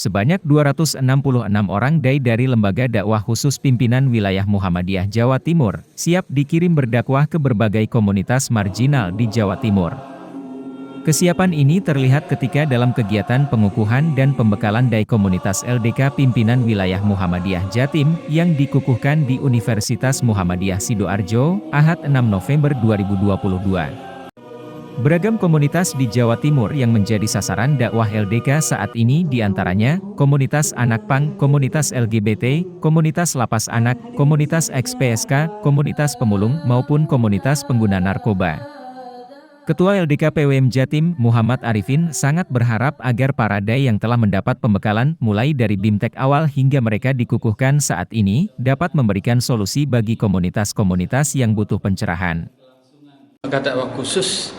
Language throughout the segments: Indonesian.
Sebanyak 266 orang dai dari Lembaga Dakwah Khusus Pimpinan Wilayah Muhammadiyah Jawa Timur, siap dikirim berdakwah ke berbagai komunitas marginal di Jawa Timur. Kesiapan ini terlihat ketika dalam kegiatan pengukuhan dan pembekalan dai komunitas LDK Pimpinan Wilayah Muhammadiyah Jatim yang dikukuhkan di Universitas Muhammadiyah Sidoarjo, Ahad 6 November 2022. Beragam komunitas di Jawa Timur yang menjadi sasaran dakwah LDK saat ini diantaranya, komunitas anak PANG, komunitas LGBT, komunitas lapas anak, komunitas ex-PSK, komunitas pemulung, maupun komunitas pengguna narkoba. Ketua LDK PWM Jatim, Muhammad Arifin, sangat berharap agar para dai yang telah mendapat pembekalan mulai dari BIMTEK awal hingga mereka dikukuhkan saat ini, dapat memberikan solusi bagi komunitas-komunitas yang butuh pencerahan. Lembaga Dakwah Khusus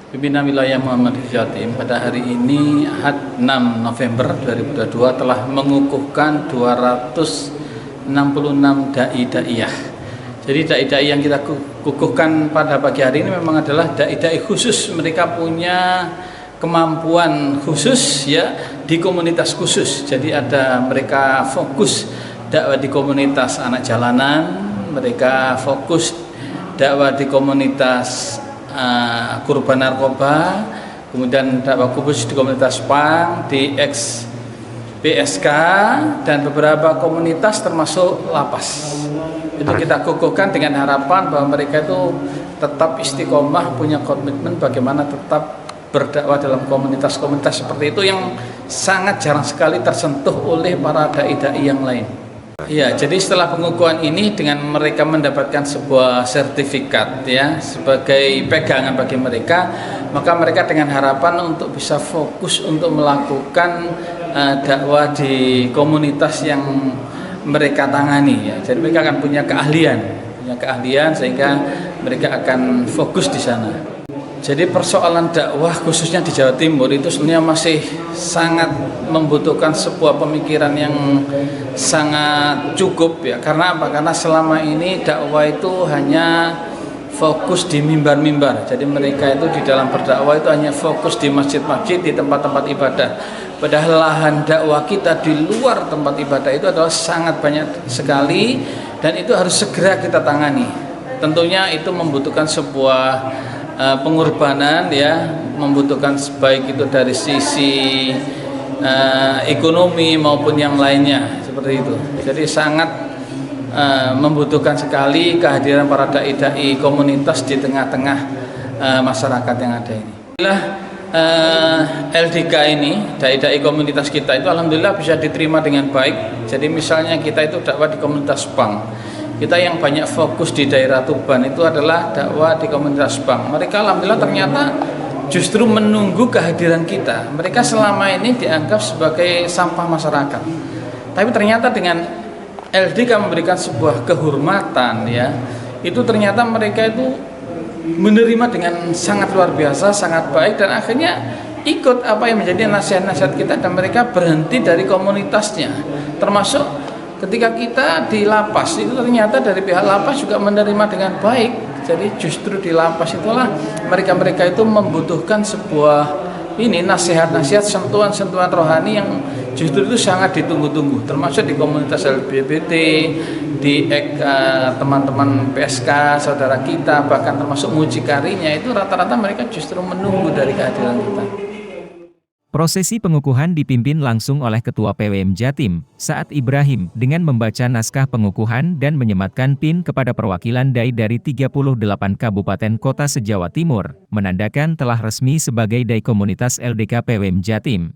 Pimpinan Wilayah Muhammadiyah Jatim pada hari ini Ahad 6 November 2022 telah mengukuhkan 266 dai-daiyah. Jadi dai-dai yang kita kukuhkan pada pagi hari ini memang adalah dai-dai khusus. Mereka punya kemampuan khusus ya di komunitas khusus. Jadi ada mereka fokus dakwah di komunitas anak jalanan, mereka fokus dakwah di komunitas korban narkoba, kemudian dakwah khusus di komunitas PANG, di ex-PSK, dan beberapa komunitas termasuk lapas. Itu kita kukuhkan dengan harapan bahwa mereka itu tetap istiqomah, punya komitmen bagaimana tetap berdakwah dalam komunitas-komunitas seperti itu yang sangat jarang sekali tersentuh oleh para dai-dai yang lain. Ya, jadi setelah pengukuhan ini dengan mereka mendapatkan sebuah sertifikat ya sebagai pegangan bagi mereka, maka mereka dengan harapan untuk bisa fokus untuk melakukan dakwah di komunitas yang mereka tangani ya. Jadi mereka akan punya keahlian sehingga mereka akan fokus di sana. Jadi persoalan dakwah khususnya di Jawa Timur itu sebenarnya masih sangat membutuhkan sebuah pemikiran yang sangat cukup ya. Karena apa? Karena selama ini dakwah itu hanya fokus di mimbar-mimbar. Jadi mereka itu di dalam berdakwah itu hanya fokus di masjid-masjid, di tempat-tempat ibadah. Padahal lahan dakwah kita di luar tempat ibadah itu adalah sangat banyak sekali dan itu harus segera kita tangani. Tentunya itu membutuhkan sebuah pengorbanan ya, membutuhkan baik itu dari sisi ekonomi maupun yang lainnya seperti itu. Jadi sangat membutuhkan sekali kehadiran para dai-dai komunitas di tengah-tengah masyarakat yang ada ini. LDK ini, dai-dai komunitas kita itu alhamdulillah bisa diterima dengan baik. Jadi misalnya kita itu dakwah di komunitas PANG. Kita yang banyak fokus di daerah Tuban itu adalah dakwah di komunitas PANG. Mereka alhamdulillah ternyata justru menunggu kehadiran kita. Mereka selama ini dianggap sebagai sampah masyarakat. Tapi ternyata dengan LDK memberikan sebuah kehormatan ya, itu ternyata mereka itu menerima dengan sangat luar biasa, sangat baik dan akhirnya ikut apa yang menjadi nasihat-nasihat kita dan mereka berhenti dari komunitasnya. Termasuk ketika kita di lapas itu ternyata dari pihak lapas juga menerima dengan baik. Jadi justru di lapas itulah mereka-mereka itu membutuhkan sebuah nasihat-nasihat, sentuhan-sentuhan rohani yang justru itu sangat ditunggu-tunggu. Termasuk di komunitas LGBT, di teman-teman PSK, saudara kita, bahkan termasuk mucikarinya itu rata-rata mereka justru menunggu dari kehadiran kita. Prosesi pengukuhan dipimpin langsung oleh Ketua PWM Jatim, Saad Ibrahim, dengan membaca naskah pengukuhan dan menyematkan PIN kepada perwakilan dai dari 38 kabupaten kota se-Jawa Timur, menandakan telah resmi sebagai dai komunitas LDK PWM Jatim.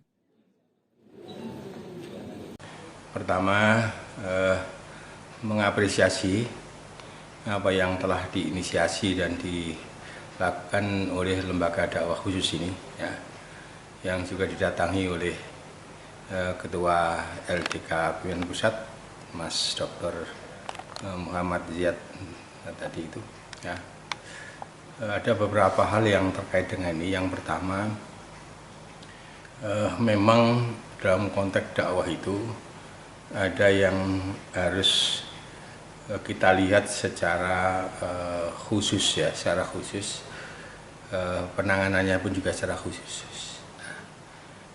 Pertama, mengapresiasi apa yang telah diinisiasi dan dilakukan oleh Lembaga Dakwah Khusus ini ya, yang juga didatangi oleh Ketua LDK Pimpinan Pusat, Mas Dr. Muhammad Ziyad tadi itu. Ya. Ada beberapa hal yang terkait dengan ini. Yang pertama, memang dalam konteks dakwah itu ada yang harus kita lihat secara khusus ya, secara khusus. Penanganannya pun juga secara khusus.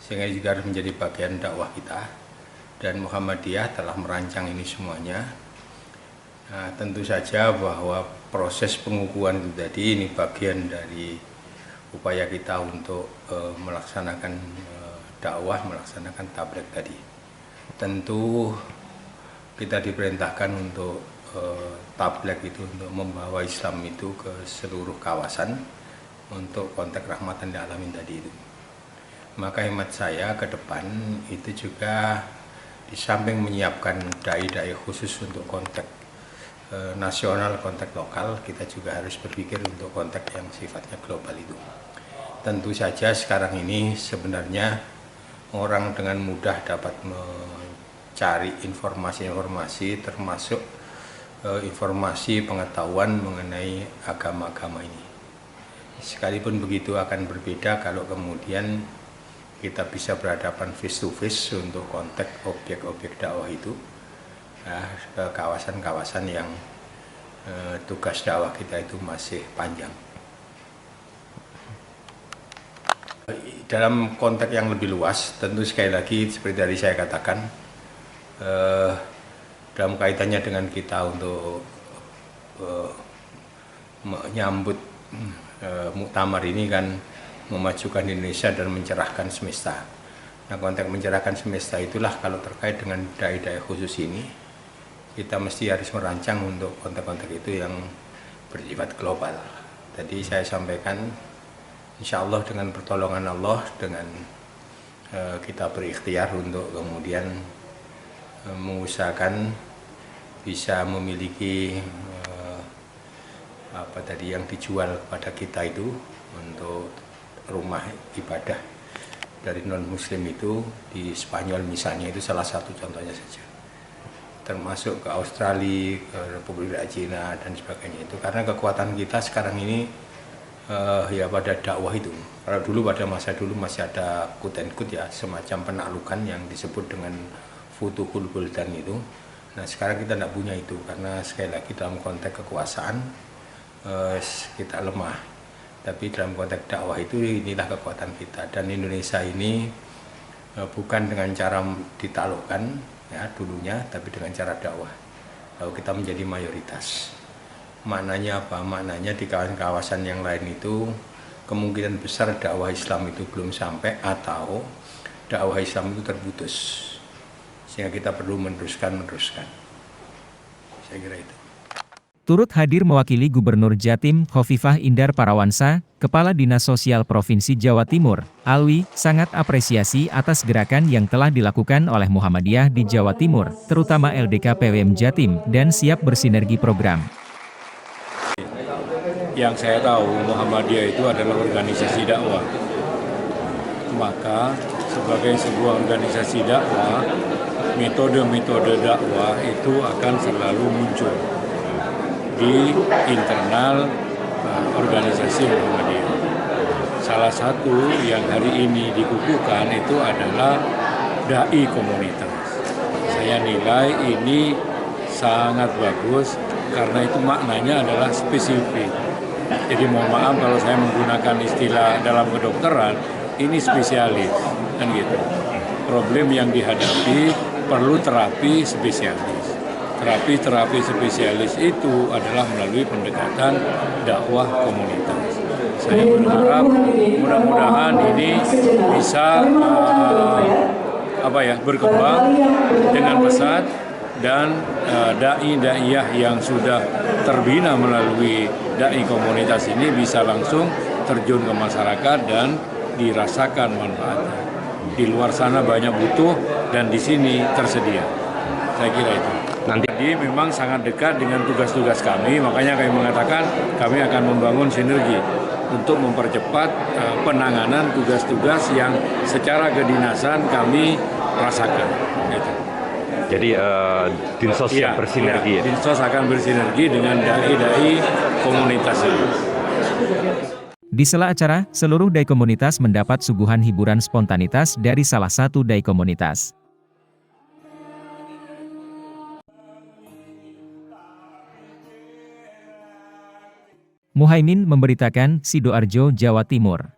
sehingga juga harus menjadi bagian dakwah kita, dan Muhammadiyah telah merancang ini semuanya. Nah, tentu saja bahwa proses pengukuhan itu tadi ini bagian dari upaya kita untuk melaksanakan dakwah, melaksanakan tabligh tadi. Tentu kita diperintahkan untuk tabligh itu untuk membawa Islam itu ke seluruh kawasan untuk konteks rahmatan lil alamin tadi itu. Maka hemat saya ke depan itu juga di samping menyiapkan dai-dai khusus untuk konteks nasional, konteks lokal, kita juga harus berpikir untuk konteks yang sifatnya global itu. Tentu saja sekarang ini sebenarnya orang dengan mudah dapat mencari informasi-informasi termasuk informasi pengetahuan mengenai agama-agama ini. Sekalipun begitu akan berbeda kalau kemudian kita bisa berhadapan face to face untuk konteks objek-objek dakwah itu ke kawasan-kawasan yang tugas dakwah kita itu masih panjang. Dalam konteks yang lebih luas, tentu sekali lagi seperti tadi saya katakan, dalam kaitannya dengan kita untuk menyambut muktamar ini kan memajukan Indonesia dan mencerahkan semesta. Nah, konteks mencerahkan semesta itulah kalau terkait dengan dai-dai khusus ini, kita mesti harus merancang untuk konteks-konteks itu yang bersifat global. Tadi saya sampaikan, insya Allah dengan pertolongan Allah, dengan kita berikhtiar untuk kemudian mengusahakan bisa memiliki apa tadi yang dijual kepada kita itu untuk rumah ibadah dari non-muslim itu di Spanyol misalnya, itu salah satu contohnya saja, termasuk ke Australia, ke Republik Cina dan sebagainya itu, karena kekuatan kita sekarang ini ya pada dakwah itu. Kalau dulu pada masa dulu masih ada quote-unquote ya semacam penaklukan yang disebut dengan Futuhul Buldan itu. Nah, sekarang kita tidak punya itu karena sekali lagi dalam konteks kekuasaan kita lemah. Tapi dalam konteks dakwah itu inilah kekuatan kita, dan Indonesia ini bukan dengan cara ditaklukkan ya dulunya, tapi dengan cara dakwah. Lalu kita menjadi mayoritas. Maknanya apa? Maknanya di kawasan-kawasan yang lain itu kemungkinan besar dakwah Islam itu belum sampai atau dakwah Islam itu terputus. Sehingga kita perlu meneruskan. Saya kira itu. Turut hadir mewakili Gubernur Jatim Khofifah Indar Parawansa, Kepala Dinas Sosial Provinsi Jawa Timur, Alwi, sangat apresiasi atas gerakan yang telah dilakukan oleh Muhammadiyah di Jawa Timur, terutama LDK PWM Jatim, dan siap bersinergi program. Yang saya tahu Muhammadiyah itu adalah organisasi dakwah. Maka sebagai sebuah organisasi dakwah, metode-metode dakwah itu akan selalu muncul di internal organisasi Muhammadiyah. Salah satu yang hari ini dikukuhkan itu adalah dai komunitas. Saya nilai ini sangat bagus karena itu maknanya adalah spesifik. Jadi mohon maaf kalau saya menggunakan istilah dalam kedokteran, ini spesialis, kan gitu. Problem yang dihadapi perlu terapi spesialis. Terapi spesialis itu adalah melalui pendekatan dakwah komunitas. Saya berharap mudah-mudahan ini bisa berkembang dengan pesat, dan dai-daiyah yang sudah terbina melalui dai komunitas ini bisa langsung terjun ke masyarakat dan dirasakan manfaatnya. Di luar sana banyak butuh dan di sini tersedia. Saya kira itu. Jadi memang sangat dekat dengan tugas-tugas kami, makanya kami mengatakan kami akan membangun sinergi untuk mempercepat penanganan tugas-tugas yang secara kedinasan kami rasakan. Gitu. Jadi Dinsos bersinergi ya? Dinsos akan bersinergi dengan dai-dai komunitas ini. Di sela acara, seluruh dai komunitas mendapat suguhan hiburan spontanitas dari salah satu dai komunitas. Muhaimin memberitakan, Sidoarjo, Jawa Timur.